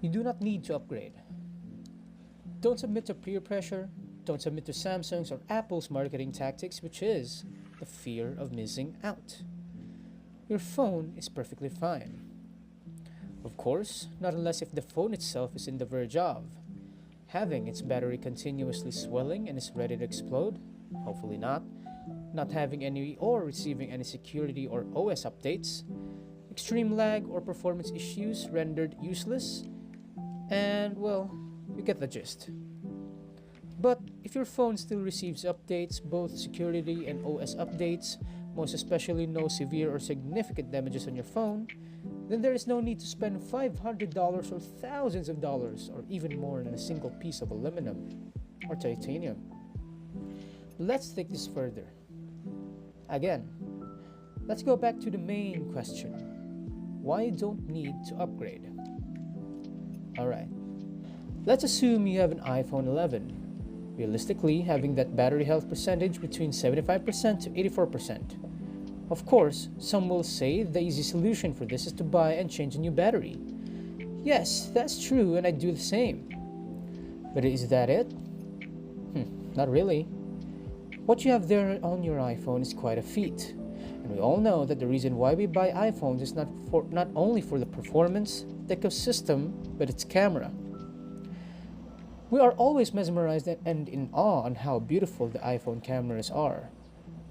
You do not need to upgrade. Don't submit to peer pressure. Don't submit to Samsung's or Apple's marketing tactics, which is the fear of missing out. Your phone is perfectly fine. Of course, not unless if the phone itself is in the verge of having its battery continuously swelling and is ready to explode, hopefully not having any or receiving any security or OS updates, extreme lag or performance issues rendered useless, and well, you get the gist. But if your phone still receives updates, both security and OS updates, most especially no severe or significant damages on your phone, then there is no need to spend $500 or thousands of dollars or even more on a single piece of aluminum or titanium. Let's take this further. Again, let's go back to the main question. Why don't need to upgrade? Alright, let's assume you have an iPhone 11. Realistically, having that battery health percentage between 75% to 84%. Of course, some will say the easy solution for this is to buy and change a new battery. Yes, that's true, and I do the same. But is that it? Not really. What you have there on your iPhone is quite a feat. And we all know that the reason why we buy iPhones is not only for the performance, the ecosystem, but its camera. We are always mesmerized and in awe on how beautiful the iPhone cameras are.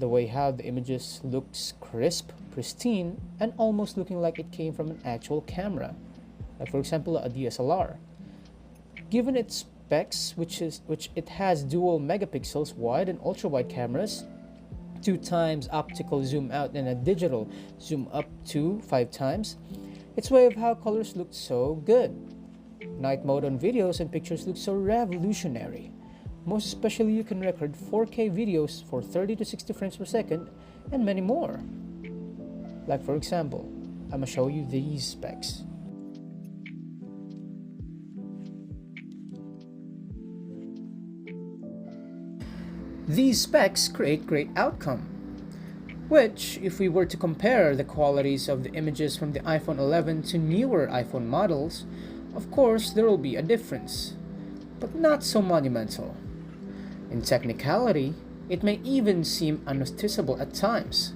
The way how the images looks crisp, pristine, and almost looking like it came from an actual camera. Like for example, a DSLR. Given its specs, which it has dual megapixels wide and ultra wide cameras, 2 times optical zoom out and a digital zoom up to 5 times, its way of how colors look so good. Night mode on videos and pictures looks so revolutionary. Most especially you can record 4K videos for 30 to 60 frames per second and many more. Like for example, I'm gonna show you these specs. These specs create great outcome, which, if we were to compare the qualities of the images from the iPhone 11 to newer iPhone models, of course there will be a difference, but not so monumental. In technicality, it may even seem unnoticeable at times.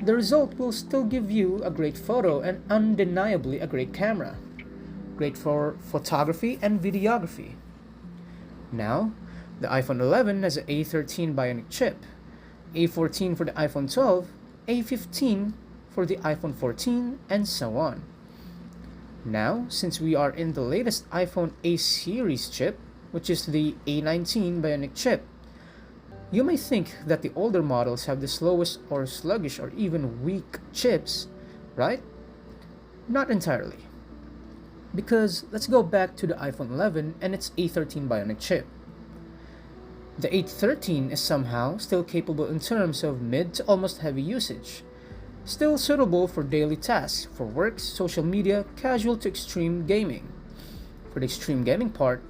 The result will still give you a great photo and undeniably a great camera. Great for photography and videography. Now, the iPhone 11 has an A13 Bionic chip, A14 for the iPhone 12, A15 for the iPhone 14, and so on. Now, since we are in the latest iPhone A series chip, which is the A19 Bionic chip, you may think that the older models have the slowest or sluggish or even weak chips, right? Not entirely. Because let's go back to the iPhone 11 and its A13 Bionic chip. The A13 is somehow still capable in terms of mid to almost heavy usage. Still suitable for daily tasks, for work, social media, casual to extreme gaming. For the extreme gaming part,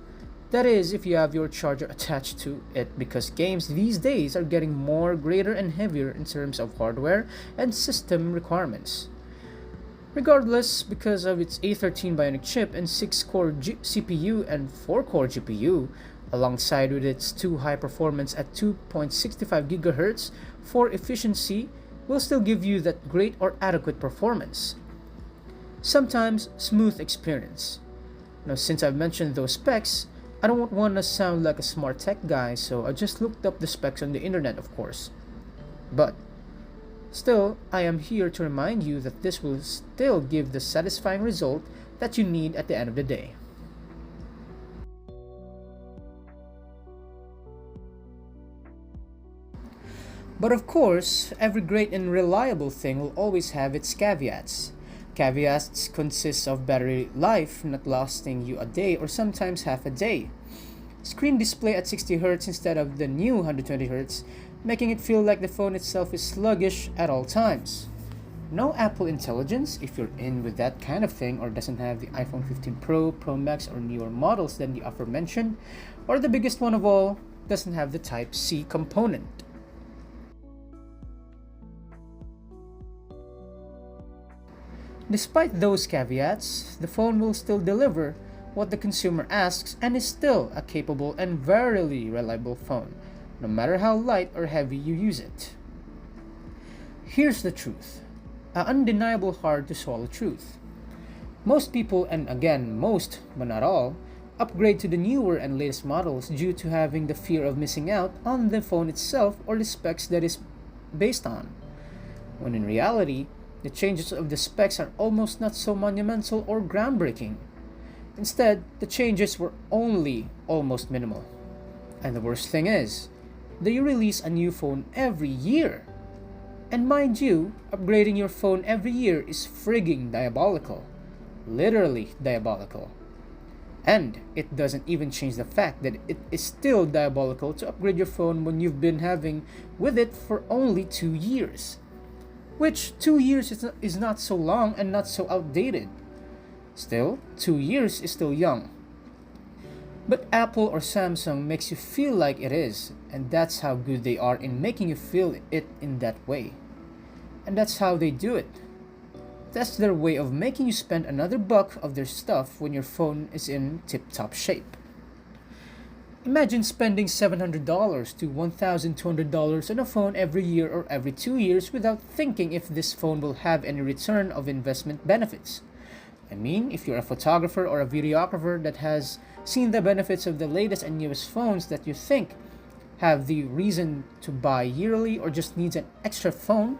that is if you have your charger attached to it, because games these days are getting more greater and heavier in terms of hardware and system requirements. Regardless, because of its A13 Bionic chip and 6-core CPU and 4-core GPU, alongside with its 2 high performance at 2.65 GHz for efficiency, will still give you that great or adequate performance. Sometimes smooth experience. Now, since I've mentioned those specs, I don't want to sound like a smart tech guy, so I just looked up the specs on the internet, of course. But still, I am here to remind you that this will still give the satisfying result that you need at the end of the day. But of course, every great and reliable thing will always have its caveats. Caveats consist of battery life not lasting you a day or sometimes half a day. Screen display at 60Hz instead of the new 120Hz, making it feel like the phone itself is sluggish at all times. No Apple Intelligence if you're in with that kind of thing or doesn't have the iPhone 15 Pro, Pro Max or newer models than the aforementioned, or the biggest one of all, doesn't have the Type-C component. Despite those caveats, the phone will still deliver what the consumer asks and is still a capable and very reliable phone, no matter how light or heavy you use it. Here's the truth, an undeniable hard to swallow truth. Most people, and again most, but not all, upgrade to the newer and latest models due to having the fear of missing out on the phone itself or the specs that is based on, when in reality, the changes of the specs are almost not so monumental or groundbreaking. Instead, the changes were only almost minimal. And the worst thing is, they release a new phone every year. And mind you, upgrading your phone every year is frigging diabolical. Literally diabolical. And it doesn't even change the fact that it is still diabolical to upgrade your phone when you've been having with it for only 2 years. Which 2 years is not so long and not so outdated. Still, 2 years is still young. But Apple or Samsung makes you feel like it is, and that's how good they are in making you feel it in that way. And that's how they do it. That's their way of making you spend another buck of their stuff when your phone is in tip-top shape. Imagine spending $700 to $1,200 on a phone every year or every 2 years without thinking if this phone will have any return of investment benefits. I mean, if you're a photographer or a videographer that has seen the benefits of the latest and newest phones that you think have the reason to buy yearly or just needs an extra phone,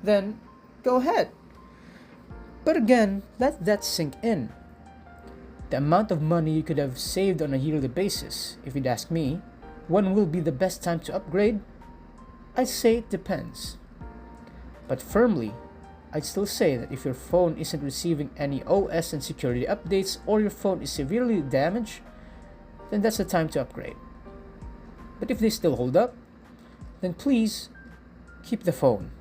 then go ahead. But again, let that sink in. The amount of money you could have saved on a yearly basis, if you'd ask me, when will be the best time to upgrade? I'd say it depends. But firmly, I'd still say that if your phone isn't receiving any OS and security updates or your phone is severely damaged, then that's the time to upgrade. But if they still hold up, then please keep the phone.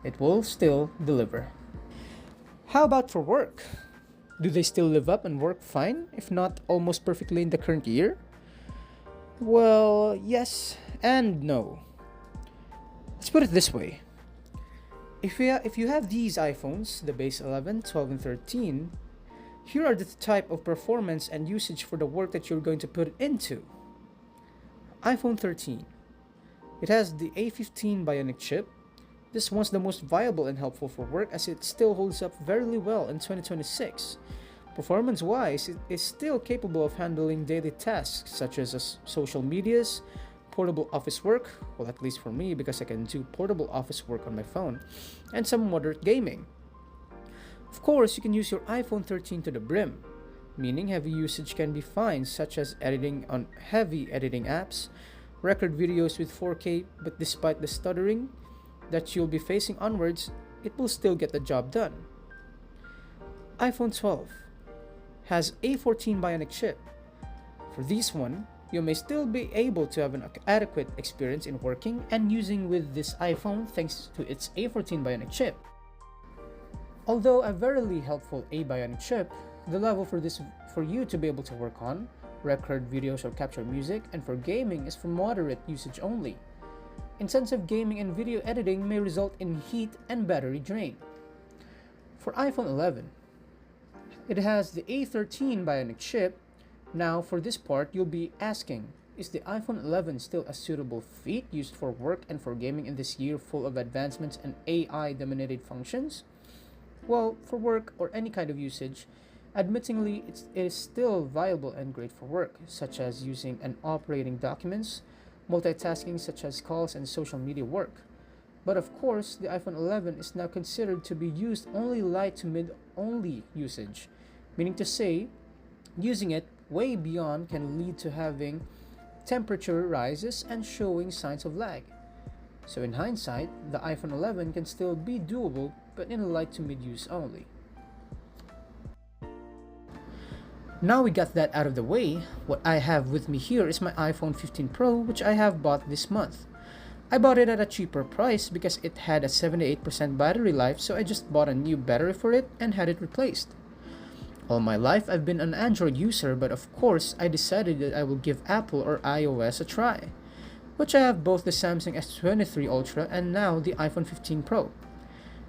It will still deliver. How about for work? Do they still live up and work fine, if not almost perfectly in the current year? Well, yes and no. Let's put it this way. If you have these iPhones, the base 11, 12, and 13, here are the type of performance and usage for the work that you're going to put it into. iPhone 13. It has the A15 Bionic chip. This one's the most viable and helpful for work as it still holds up very well in 2026. Performance-wise, it is still capable of handling daily tasks such as social medias, portable office work, well at least for me because I can do portable office work on my phone, and some moderate gaming. Of course, you can use your iPhone 13 to the brim, meaning heavy usage can be fine such as editing on heavy editing apps, record videos with 4K, but despite the stuttering that you'll be facing onwards, it will still get the job done. iPhone 12 has A14 Bionic chip. For this one, you may still be able to have an adequate experience in working and using with this iPhone thanks to its A14 Bionic chip. Although a very helpful A Bionic chip, the level for you to be able to work on, record videos or capture music, and for gaming is for moderate usage only. Intensive gaming and video editing may result in heat and battery drain. For iPhone 11, it has the A13 Bionic chip. Now for this part, you'll be asking, is the iPhone 11 still a suitable fit used for work and for gaming in this year full of advancements and AI-dominated functions? Well, for work or any kind of usage, admittingly, it is still viable and great for work, such as using and operating documents, multitasking such as calls and social media work. But of course, the iPhone 11 is now considered to be used only light to mid-only usage, meaning to say, using it way beyond can lead to having temperature rises and showing signs of lag. So in hindsight, the iPhone 11 can still be doable, but in light to mid-use only. Now we got that out of the way, what I have with me here is my iPhone 15 Pro, which I have bought this month. I bought it at a cheaper price because it had a 78% battery life, so I just bought a new battery for it and had it replaced. All my life I've been an Android user, but of course I decided that I will give Apple or iOS a try, which I have both the Samsung S23 Ultra and now the iPhone 15 Pro.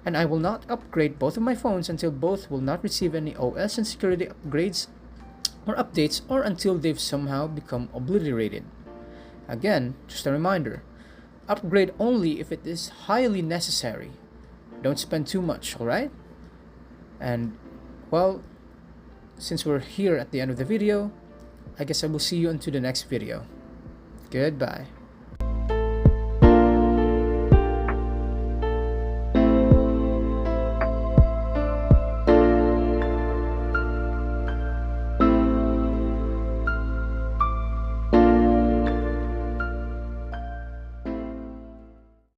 and I will not upgrade both of my phones until both will not receive any OS and security upgrades or updates, or until they've somehow become obliterated. Again, just a reminder, upgrade only if it is highly necessary. Don't spend too much, alright? And, well, since we're here at the end of the video, I guess I will see you into the next video. Goodbye.